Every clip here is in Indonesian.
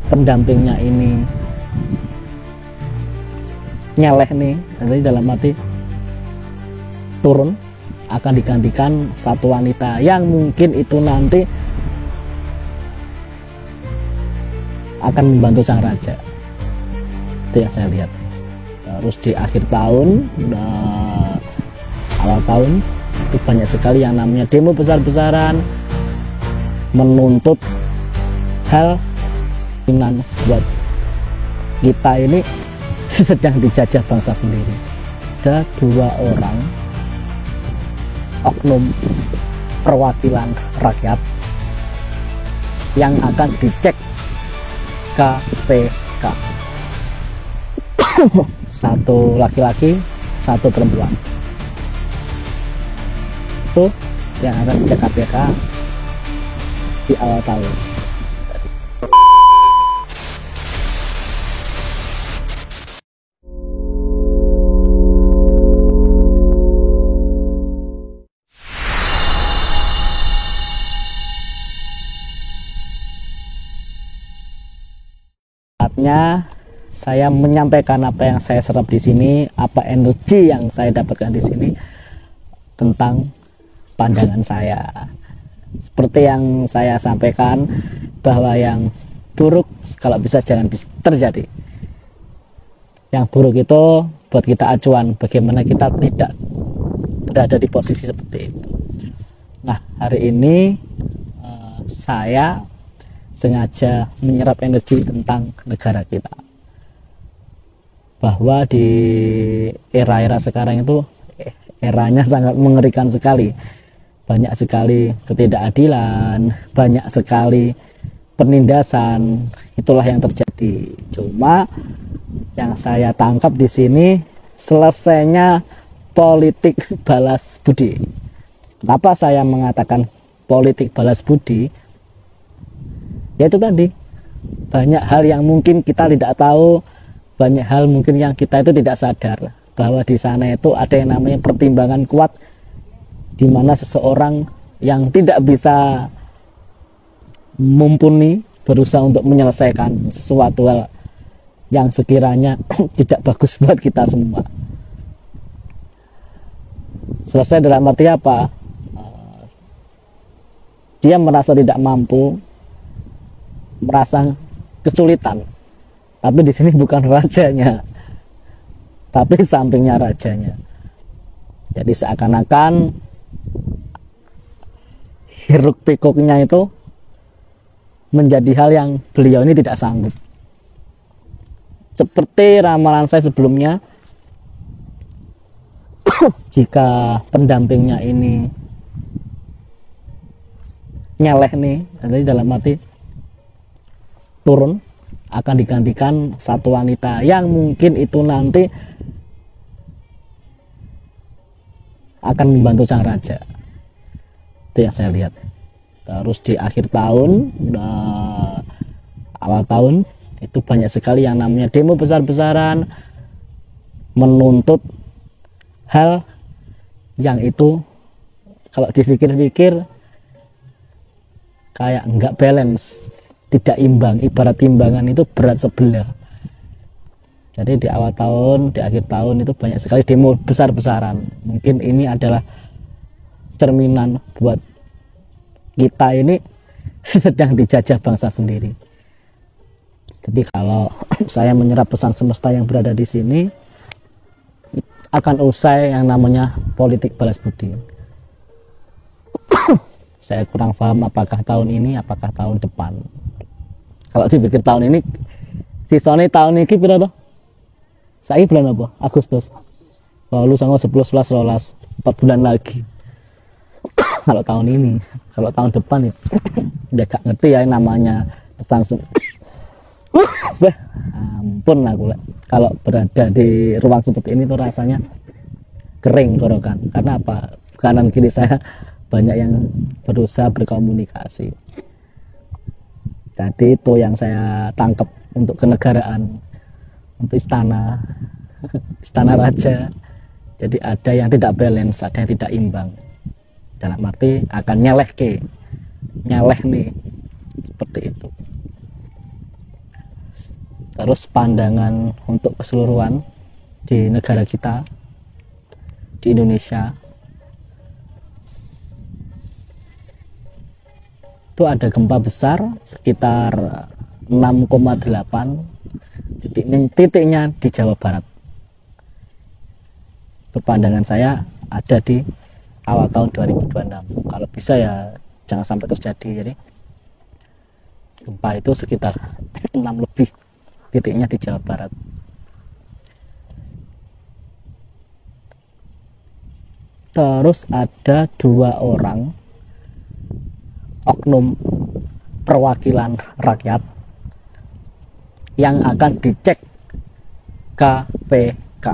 pendampingnya ini nyeleh nih, jadi dalam arti turun, akan digantikan satu wanita yang mungkin itu nanti akan membantu sang raja. Itu yang saya lihat. Terus di akhir tahun, awal tahun itu banyak sekali yang namanya demo besar-besaran menuntut hal yang buat kita ini sedang dijajah bangsa sendiri. Ada 2 orang oknum perwakilan rakyat yang akan dicek KPK. Satu laki-laki, satu perempuan. Itu yang akan dicek KPK di awal tahun. Saatnya saya menyampaikan apa yang saya serap di sini, apa energi yang saya dapatkan di sini tentang pandangan saya. Seperti yang saya sampaikan bahwa yang buruk kalau bisa jangan terjadi. Yang buruk itu buat kita acuan bagaimana kita tidak berada di posisi seperti itu. Nah, hari ini saya sengaja menyerap energi tentang negara kita, bahwa di era-era sekarang itu eranya sangat mengerikan sekali. Banyak sekali ketidakadilan, banyak sekali penindasan. Itulah yang terjadi. Cuma yang saya tangkap di sini selesainya politik balas budi. Kenapa saya mengatakan politik balas budi? Yaitu tadi, banyak hal yang mungkin kita tidak tahu, banyak hal mungkin yang kita itu tidak sadar bahwa di sana itu ada yang namanya pertimbangan kuat, di mana seseorang yang tidak bisa mumpuni berusaha untuk menyelesaikan sesuatu hal yang sekiranya tidak bagus buat kita semua. Selesai dalam arti apa? Dia merasa tidak mampu, merasa kesulitan, tapi di sini bukan rajanya, tapi sampingnya rajanya. Jadi seakan-akan hiruk pikuknya itu menjadi hal yang beliau ini tidak sanggup. Seperti ramalan saya sebelumnya, jika pendampingnya ini nyeleh nih, jadi dalam arti turun, akan digantikan satu wanita yang mungkin itu nanti akan membantu sang raja. Itu yang saya lihat. Terus di akhir tahun, awal tahun itu banyak sekali yang namanya demo besar-besaran menuntut hal yang itu kalau dipikir-pikir kayak nggak balance, tidak imbang. Ibarat timbangan itu berat sebelah. Jadi di awal tahun, di akhir tahun itu banyak sekali demo besar-besaran. Mungkin ini adalah cerminan buat kita ini sedang dijajah bangsa sendiri. Jadi kalau saya menyerap pesan semesta yang berada di sini, akan usai yang namanya politik balas budi. Saya kurang paham apakah tahun ini, apakah tahun depan. Kalau dipikir tahun ini, sisanya tahun ini berapa? Saya bulan apa? Agustus. Lalu sama 11, 11, 4 bulan lagi. Kalau tahun ini, kalau tahun depan ya, udah gak ngerti ya namanya pesan ampun aku kalau berada di ruang seperti ini tuh rasanya kering korokan. Karena apa? Kanan kiri saya banyak yang berusaha berkomunikasi. Jadi itu yang saya tangkap untuk kenegaraan, untuk istana raja. Jadi ada yang tidak balance, ada yang tidak imbang. Dalam arti akan nyeleh nih, seperti itu. Terus pandangan untuk keseluruhan di negara kita, di Indonesia, itu ada gempa besar sekitar 6,8, titiknya di Jawa Barat. Itu pandangan saya ada di awal tahun 2026. Kalau bisa ya jangan sampai terjadi. Jadi gempa itu sekitar 6 lebih titiknya di Jawa Barat. Terus ada 2 orang oknum perwakilan rakyat yang akan dicek KPK.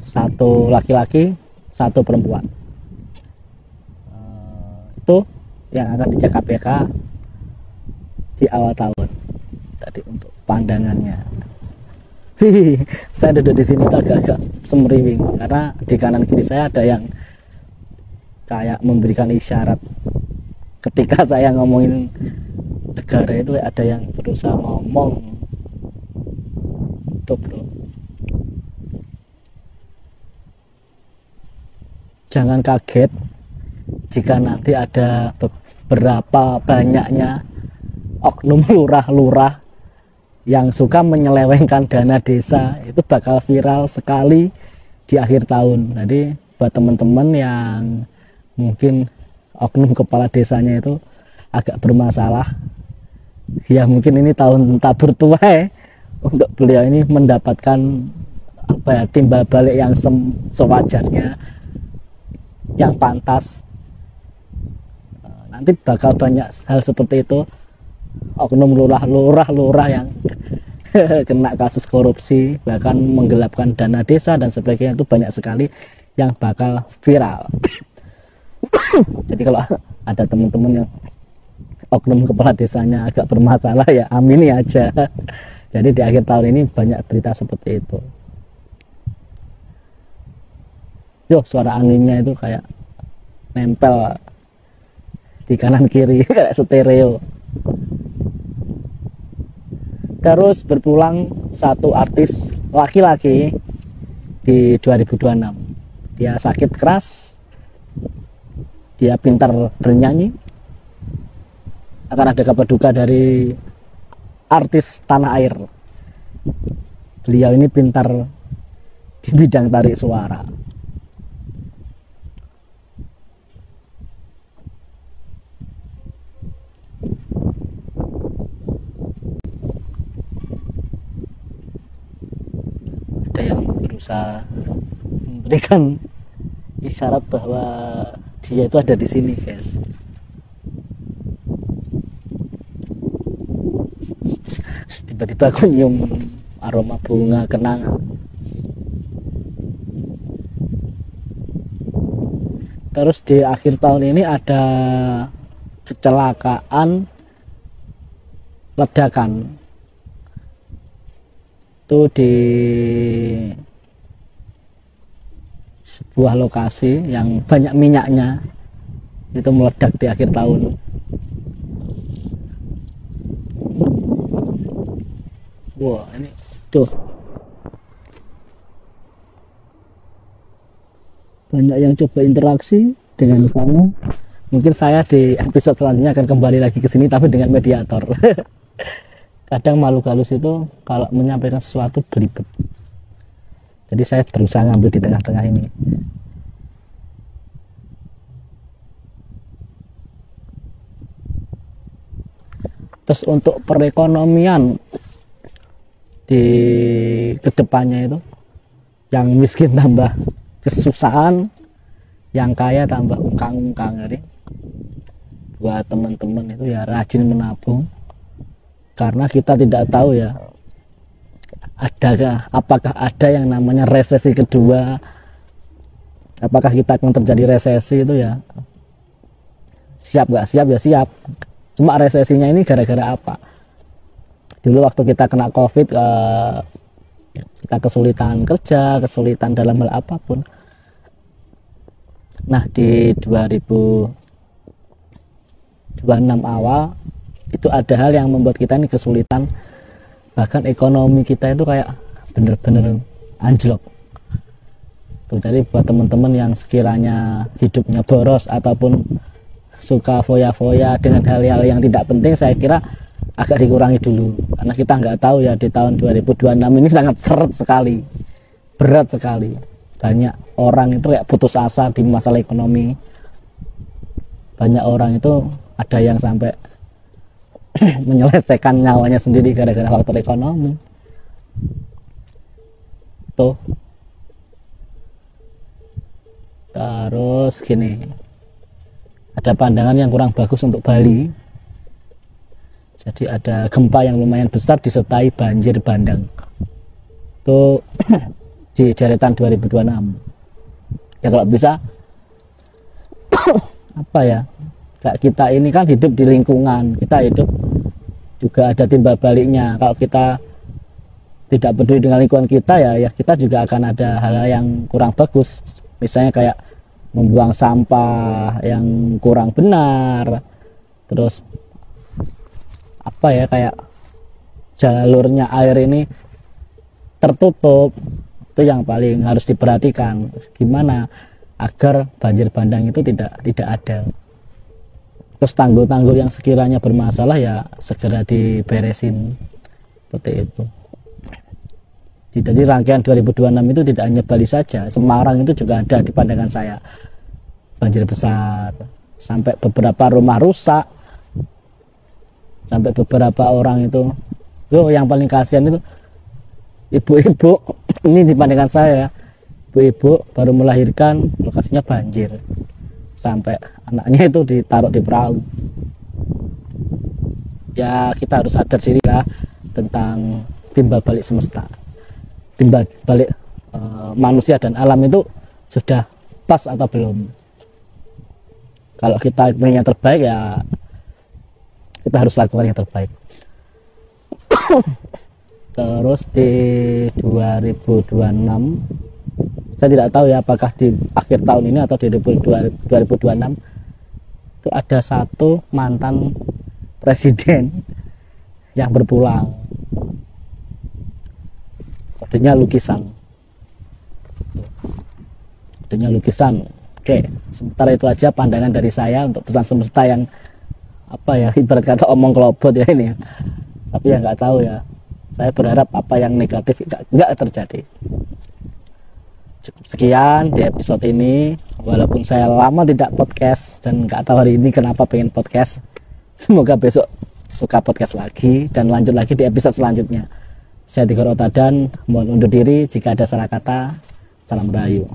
Satu laki-laki, satu perempuan. Itu yang akan dicek KPK di awal tahun. Tadi untuk pandangannya. Saya duduk di sini agak-agak semeriwing karena di kanan kiri saya ada yang kayak memberikan isyarat. Ketika saya ngomongin negara itu ada yang berusaha ngomong. Itu bro, jangan kaget jika nanti ada beberapa banyaknya oknum lurah-lurah yang suka menyelewengkan dana desa. Itu bakal viral sekali di akhir tahun. Jadi buat teman-teman yang mungkin oknum kepala desanya itu agak bermasalah, ya mungkin ini tahun tabur tuai untuk beliau ini mendapatkan timbal balik yang sewajarnya, yang pantas. Nanti bakal banyak hal seperti itu, oknum lurah-lurah yang kena kasus korupsi, bahkan menggelapkan dana desa dan sebagainya. Itu banyak sekali yang bakal viral. Jadi kalau ada teman-teman yang oknum kepala desanya agak bermasalah, ya amini aja. Jadi di akhir tahun ini banyak berita seperti itu. Yo, suara anginnya itu kayak nempel di kanan kiri kayak stereo. Terus berpulang satu artis laki-laki di 2026. Dia sakit keras, dia pintar bernyanyi. Akan ada kabar duka dari artis tanah air. Beliau ini pintar di bidang tarik suara. Ada yang berusaha memberikan isyarat bahwa dia itu ada di sini, guys. Tiba-tiba aku nyium aroma bunga kenanga. Terus di akhir tahun ini ada kecelakaan ledakan. Itu di sebuah lokasi yang banyak minyaknya, itu meledak di akhir tahun. Wah, ini tuh banyak yang coba interaksi dengan kamu. Mungkin saya di episode selanjutnya akan kembali lagi ke sini tapi dengan mediator. Kadang makhluk halus itu kalau menyampaikan sesuatu belibet. Jadi saya berusaha ngambil di tengah-tengah ini. Terus untuk perekonomian di kedepannya itu, yang miskin tambah kesusahan, yang kaya tambah ungkang-ungkang. Jadi buat teman-teman itu ya rajin menabung, karena kita tidak tahu ya apakah ada yang namanya resesi kedua, apakah kita akan terjadi resesi. Itu ya siap nggak siap ya siap. Cuma resesinya ini gara-gara apa? Dulu waktu kita kena COVID, kita kesulitan kerja, kesulitan dalam hal apapun. Nah di 2026 awal itu ada hal yang membuat kita ini kesulitan, bahkan ekonomi kita itu kayak bener-bener anjlok tuh. Jadi buat teman-teman yang sekiranya hidupnya boros ataupun suka foya-foya dengan hal-hal yang tidak penting, saya kira agak dikurangi dulu, karena kita nggak tahu ya, di tahun 2026 ini sangat seret sekali, berat sekali. Banyak orang itu kayak putus asa di masalah ekonomi. Banyak orang itu ada yang sampai menyelesaikan nyawanya sendiri gara-gara faktor ekonomi tuh. Terus gini, ada pandangan yang kurang bagus untuk Bali. Jadi ada gempa yang lumayan besar disertai banjir bandang itu di deretan 2026 ya. Kalau bisa apa ya, kayak kita ini kan hidup di lingkungan, kita hidup juga ada timbal baliknya. Kalau kita tidak peduli dengan lingkungan kita ya kita juga akan ada hal-hal yang kurang bagus, misalnya kayak membuang sampah yang kurang benar, terus apa ya, kayak jalurnya air ini tertutup. Itu yang paling harus diperhatikan, gimana agar banjir bandang itu tidak ada. Terus tanggul-tanggul yang sekiranya bermasalah ya segera diberesin, seperti itu. Jadi rangkaian 2026 itu tidak hanya Bali saja, Semarang itu juga ada di pandangan saya banjir besar, sampai beberapa rumah rusak, sampai beberapa orang itu, yang paling kasihan itu ibu-ibu. Ini di pandangan saya, ibu-ibu baru melahirkan lokasinya banjir, sampai anaknya itu ditaruh di perahu. Ya kita harus sadar diri lah tentang timbal balik semesta, timbal balik manusia dan alam itu sudah pas atau belum. Kalau kita ingin yang terbaik ya kita harus lakukan yang terbaik. Terus di 2026 saya tidak tahu ya apakah di akhir tahun ini atau di 2026 itu ada satu mantan presiden yang berpulang, kodenya lukisan. Oke, sementara itu aja pandangan dari saya untuk pesan semesta yang apa ya, ibarat kata omong kelobot ya ini. Tapi ya nggak tahu ya. Saya berharap apa yang negatif nggak terjadi. Cukup sekian di episode ini. Walaupun saya lama tidak podcast dan nggak tahu hari ini kenapa pengen podcast. Semoga besok suka podcast lagi dan lanjut lagi di episode selanjutnya. Saya Tigor Otadan, mohon undur diri jika ada salah kata. Salam Rahayu.